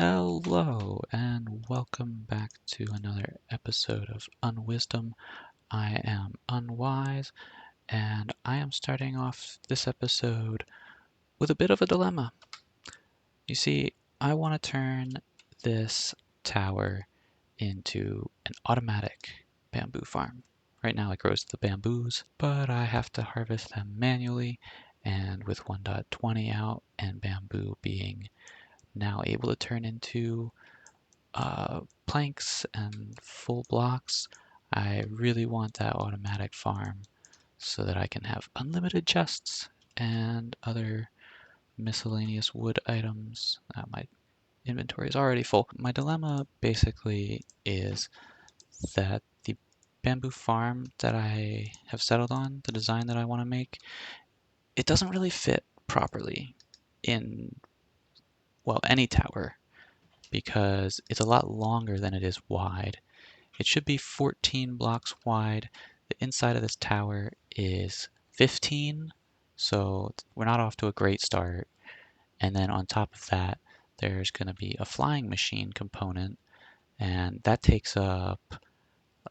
Hello, and welcome back to another episode of Unwisdom. I am Unwise, and I am starting off this episode with a bit of a dilemma. You see, I want to turn this tower into an automatic bamboo farm. Right now it grows the bamboos, but I have to harvest them manually, and with 1.20 out and bamboo being now able to turn into planks and full blocks, I really want that automatic farm so that I can have unlimited chests and other miscellaneous wood items. My inventory is already full. My dilemma basically is that the bamboo farm that I have settled on, the design that I want to make, it doesn't really fit properly in, well, any tower because it's a lot longer than it is wide. It should be 14 blocks wide. The inside of this tower is 15, so we're not off to a great start. And then on top of that, there's going to be a flying machine component, and that takes up,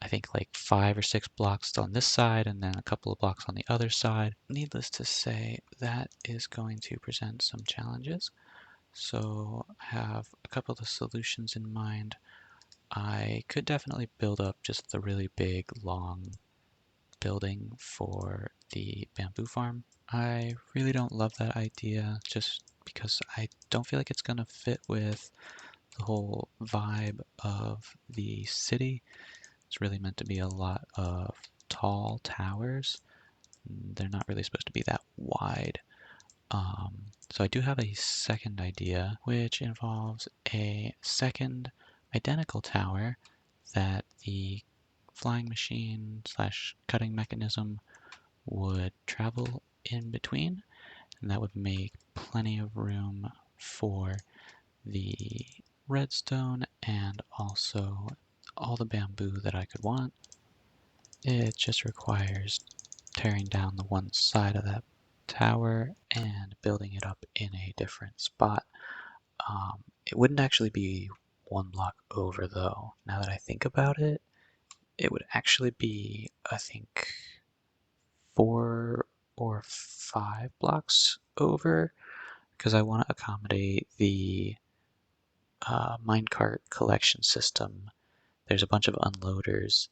I think, like 5 or 6 blocks on this side and then a couple of blocks on the other side. Needless to say, that is going to present some challenges. So I have a couple of solutions in mind. I could definitely build up just the really big, long building for the bamboo farm. I really don't love that idea just because I don't feel like it's going to fit with the whole vibe of the city. It's really meant to be a lot of tall towers. They're not really supposed to be that wide. So I do have a second idea, which involves a second identical tower that the flying machine slash cutting mechanism would travel in between, and that would make plenty of room for the redstone and also all the bamboo that I could want. It just requires tearing down the one side of that tower and building it up in a different spot. It wouldn't actually be one block over though. Now that I think about it, it would actually be, I think, 4 or 5 blocks over because I want to accommodate the minecart collection system. There's a bunch of unloaders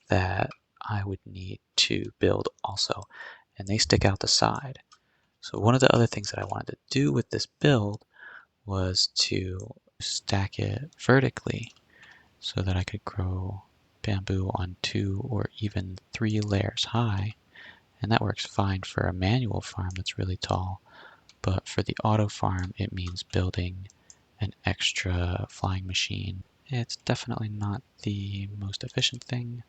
that I would need to build also, and they stick out the side. So one of the other things that I wanted to do with this build was to stack it vertically so that I could grow bamboo on 2 or even 3 layers high. And that works fine for a manual farm that's really tall. But for the auto farm, it means building an extra flying machine. It's definitely not the most efficient thing,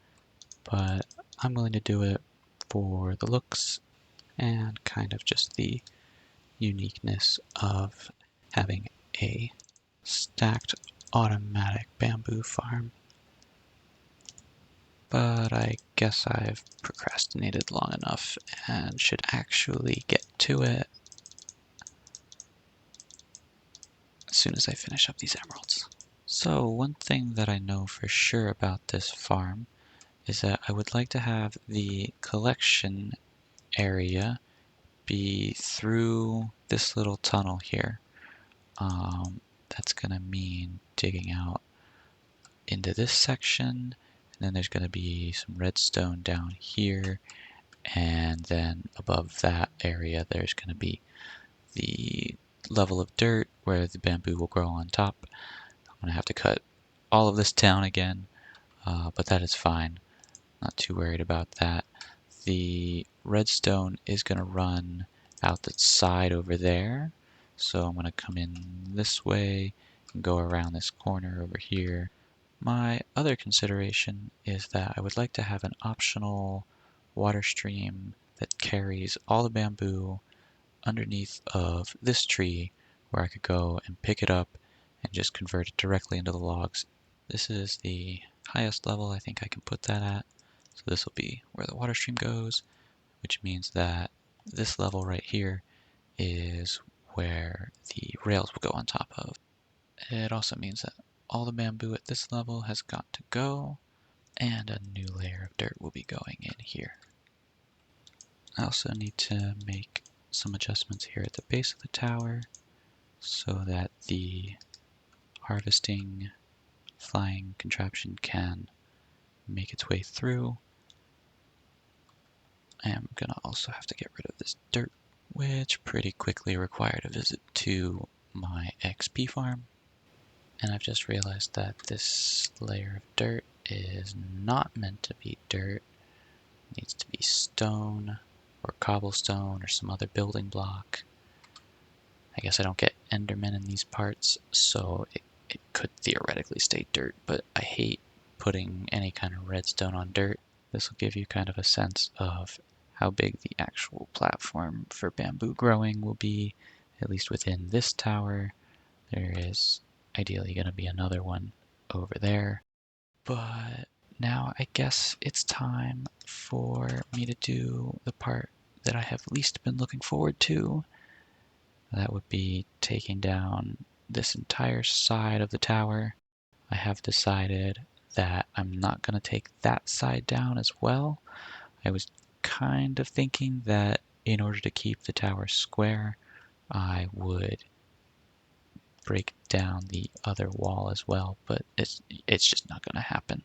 but I'm willing to do it for the looks and kind of just the uniqueness of having a stacked automatic bamboo farm. But I guess I've procrastinated long enough and should actually get to it as soon as I finish up these emeralds. So one thing that I know for sure about this farm is that I would like to have the collection area be through this little tunnel here. That's going to mean digging out into this section, and then there's going to be some redstone down here, and then above that area there's going to be the level of dirt where the bamboo will grow on top. I'm going to have to cut all of this down again, but that is fine. Not too worried about that. The redstone is going to run out the side over there, so I'm going to come in this way and go around this corner over here. My other consideration is that I would like to have an optional water stream that carries all the bamboo underneath of this tree where I could go and pick it up and just convert it directly into the logs. This is the highest level I think I can put that at. So this will be where the water stream goes, which means that this level right here is where the rails will go on top of. It also means that all the bamboo at this level has got to go, and a new layer of dirt will be going in here. I also need to make some adjustments here at the base of the tower so that the harvesting flying contraption can make its way through. I am gonna also have to get rid of this dirt, which pretty quickly required a visit to my XP farm. And I've just realized that this layer of dirt is not meant to be dirt. It needs to be stone or cobblestone or some other building block. I guess I don't get Endermen in these parts, so it could theoretically stay dirt, but I hate putting any kind of redstone on dirt. This will give you kind of a sense of how big the actual platform for bamboo growing will be, at least within this tower. There is ideally going to be another one over there. But now I guess it's time for me to do the part that I have least been looking forward to. That would be taking down this entire side of the tower. I have decided that I'm not going to take that side down as well. I was kind of thinking that in order to keep the tower square, I would break down the other wall as well, but it's just not going to happen.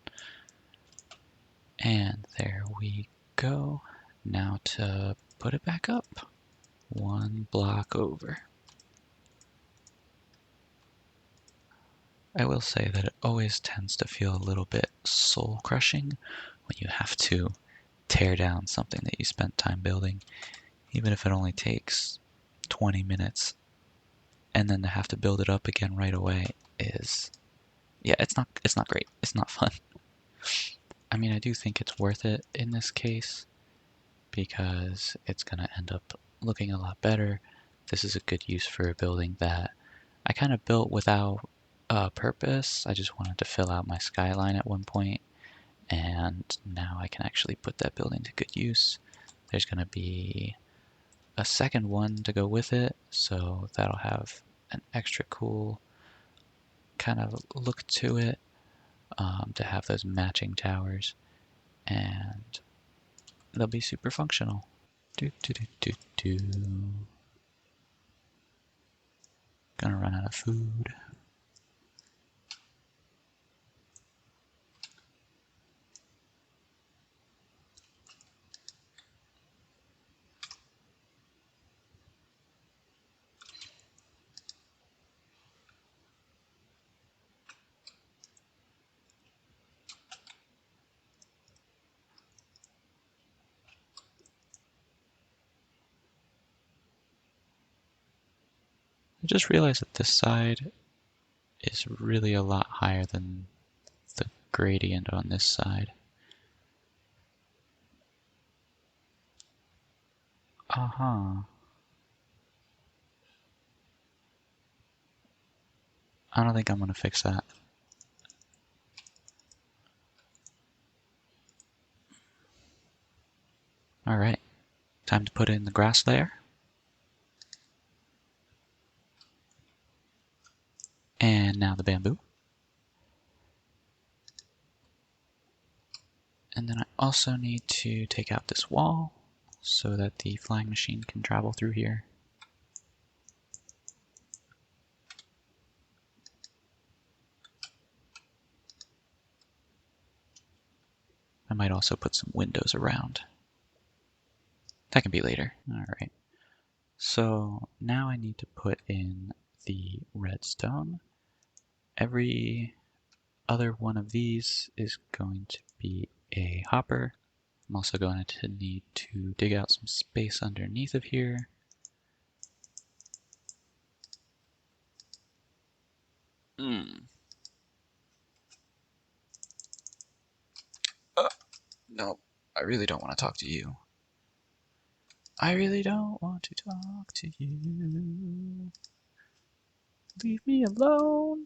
And there we go. Now to put it back up. One block over. I will say that it always tends to feel a little bit soul-crushing when you have to tear down something that you spent time building, even if it only takes 20 minutes, and then to have to build it up again right away is, yeah, it's not great. It's not fun. I mean, I do think it's worth it in this case because it's going to end up looking a lot better. This is a good use for a building that I kind of built without a purpose. I just wanted to fill out my skyline at one point, and now I can actually put that building to good use. There's going to be a second one to go with it, so that'll have an extra cool kind of look to it, to have those matching towers, and they'll be super functional. Do, do, do, do, do. Gonna run out of food. I just realized that this side is really a lot higher than the gradient on this side. Uh-huh. I don't think I'm gonna fix that. Alright, time to put in the grass layer. And now the bamboo. And then I also need to take out this wall so that the flying machine can travel through here. I might also put some windows around. That can be later. Alright. So now I need to put in the redstone. Every other one of these is going to be a hopper. I'm also going to need to dig out some space underneath of here. No, I really don't want to talk to you. I really don't want to talk to you. Leave me alone.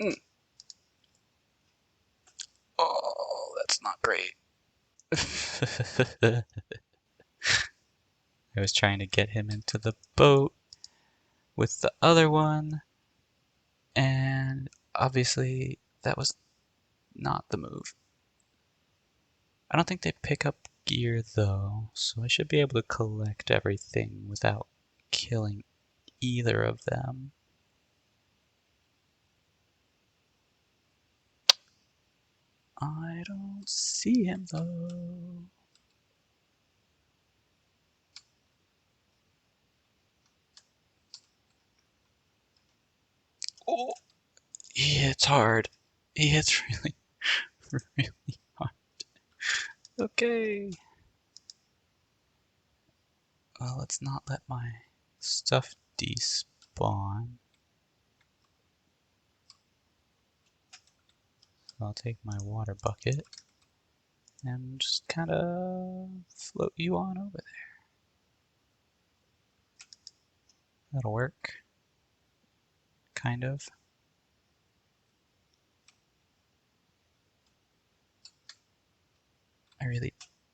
Mm. Oh, that's not great. I was trying to get him into the boat with the other one, and obviously that was not the move. I don't think they pick up gear though, so I should be able to collect everything without killing either of them. I don't see him though. Oh, he hits hard. He hits really, really hard. Okay. Well, let's not let my stuff despawn. So I'll take my water bucket and just kind of float you on over there. That'll work. Kind of. I really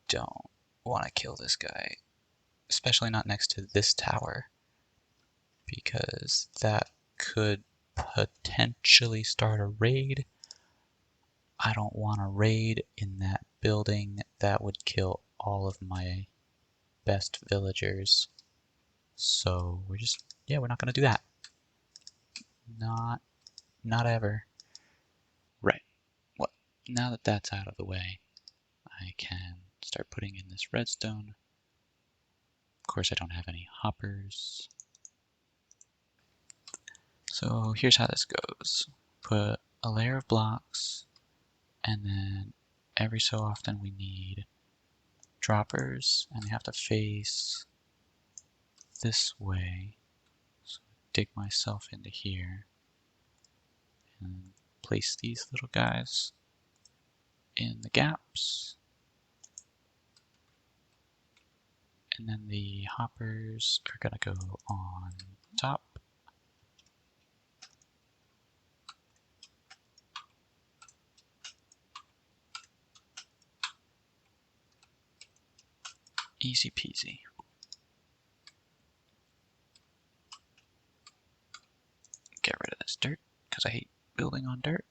don't want to kill this guy, especially not next to this tower, because that could potentially start a raid. I don't want a raid in that building. That would kill all of my best villagers. So we're not gonna do that. Not ever. Right. Well, now that that's out of the way, I can start putting in this redstone. Of course, I don't have any hoppers. So here's how this goes. Put a layer of blocks, and then every so often we need droppers, and they have to face this way. So dig myself into here and place these little guys in the gaps. And then the hoppers are gonna go on top. Easy peasy. Get rid of this dirt, because I hate building on dirt.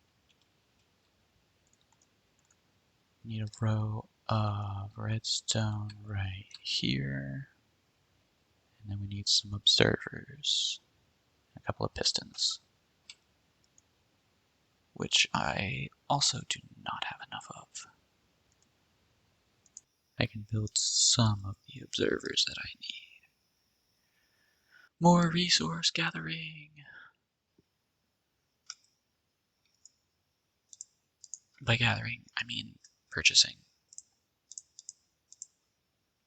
Need a row of redstone right here. And then we need some observers. A couple of pistons. Which I also do not have enough of. I can build some of the observers that I need. More resource gathering. By gathering, I mean purchasing.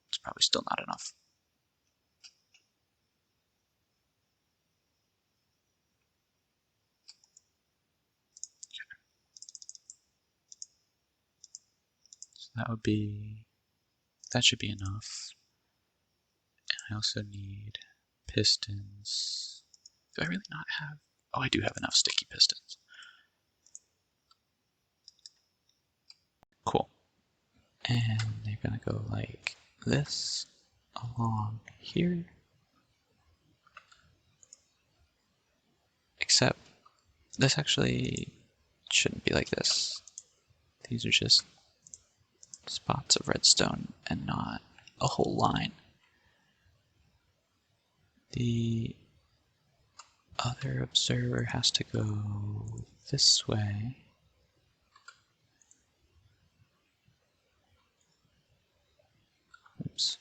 It's probably still not enough. So that should be enough. And I also need pistons. Do I really not have? Oh, I do have enough sticky pistons. Cool. And they're gonna go like this along here. Except this actually shouldn't be like this. These are just spots of redstone and not a whole line. The other observer has to go this way. Oops.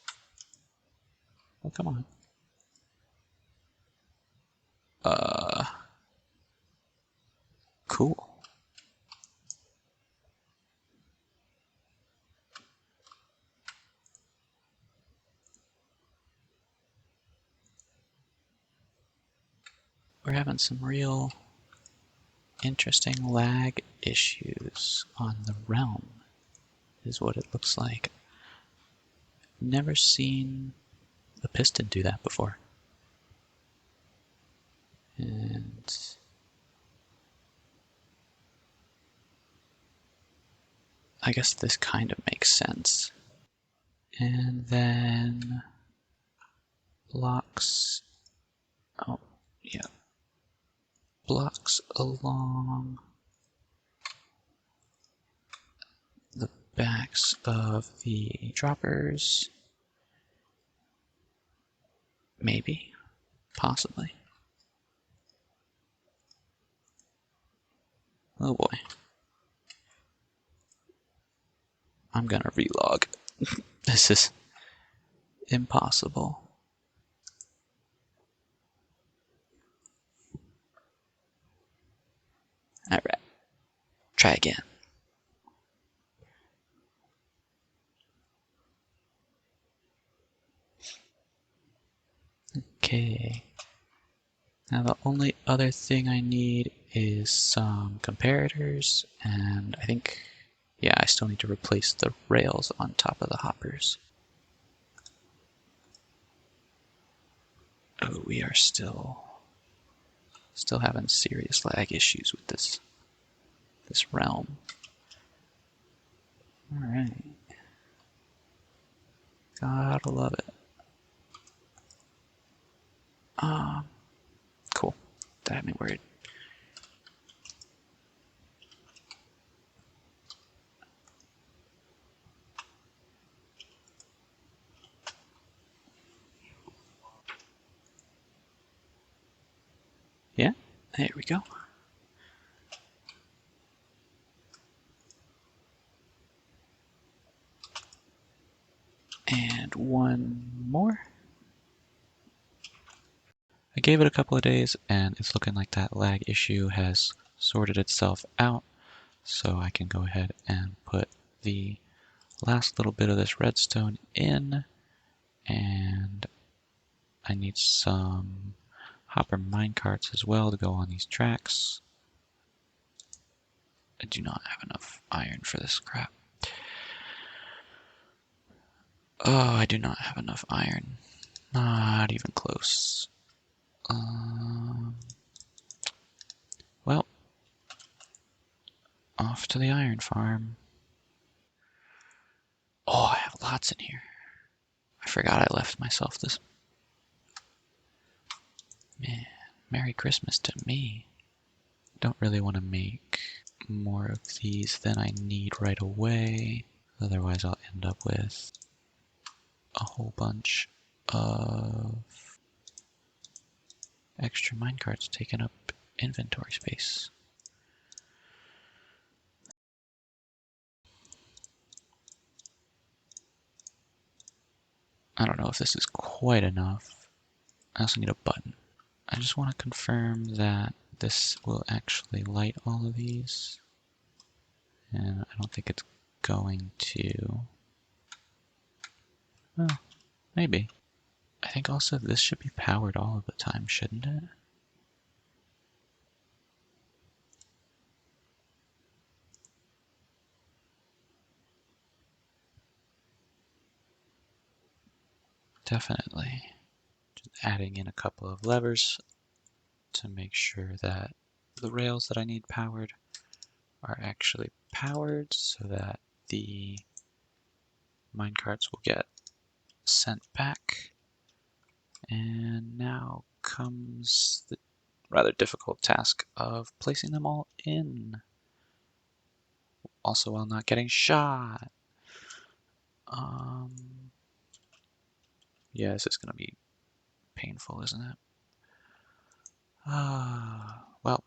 Oh, come on. Cool. We're having some real interesting lag issues on the realm, is what it looks like. Never seen a piston do that before. And I guess this kind of makes sense. And then blocks, oh yeah, blocks along the backs of the droppers. Maybe, possibly. Oh boy. I'm gonna relog. This is impossible. Alright, try again. Okay. Now the only other thing I need is some comparators, and I think, yeah, I still need to replace the rails on top of the hoppers. Oh, we are still having serious lag issues with this realm. Alright. Gotta love it. Cool. That had me worried. Yeah, there we go. And one more. I gave it a couple of days and it's looking like that lag issue has sorted itself out. So I can go ahead and put the last little bit of this redstone in, and I need some hopper minecarts as well to go on these tracks. I do not have enough iron for this crap. Oh, I do not have enough iron. Not even close. Well, off to the iron farm. Oh, I have lots in here. I forgot I left myself this. Man, Merry Christmas to me. Don't really want to make more of these than I need right away. Otherwise I'll end up with a whole bunch of extra minecarts taking up inventory space. I don't know if this is quite enough. I also need a button. I just want to confirm that this will actually light all of these. And I don't think it's going to. Oh, maybe. I think also this should be powered all of the time, shouldn't it? Definitely. Just adding in a couple of levers to make sure that the rails that I need powered are actually powered so that the minecarts will get sent back. And now comes the rather difficult task of placing them all in. Also while not getting shot. Yeah, this is going to be painful, isn't it? Well,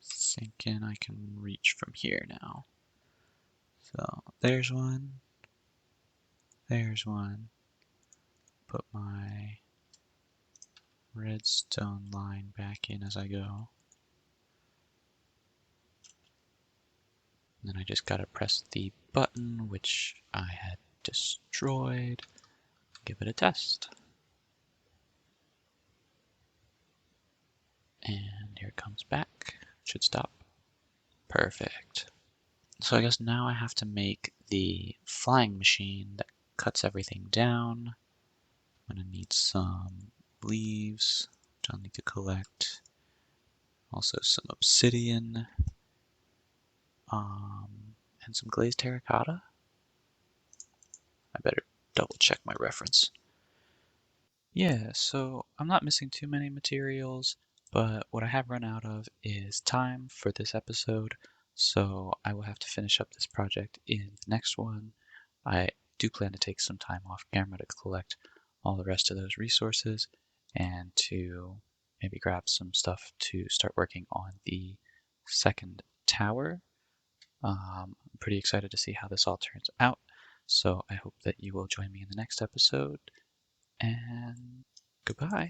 thinking I can reach from here now. So there's one. There's one. Put my redstone line back in as I go. And then I just gotta press the button, which I had destroyed. Give it a test. And here it comes back. Should stop. Perfect. So I guess now I have to make the flying machine that cuts everything down. I'm gonna need some leaves, which I'll need to collect. Also some obsidian. and some glazed terracotta. I better double check my reference. Yeah, so I'm not missing too many materials, but what I have run out of is time for this episode, so I will have to finish up this project in the next one. I do plan to take some time off camera to collect all the rest of those resources and to maybe grab some stuff to start working on the second tower. I'm pretty excited to see how this all turns out, so I hope that you will join me in the next episode, and goodbye.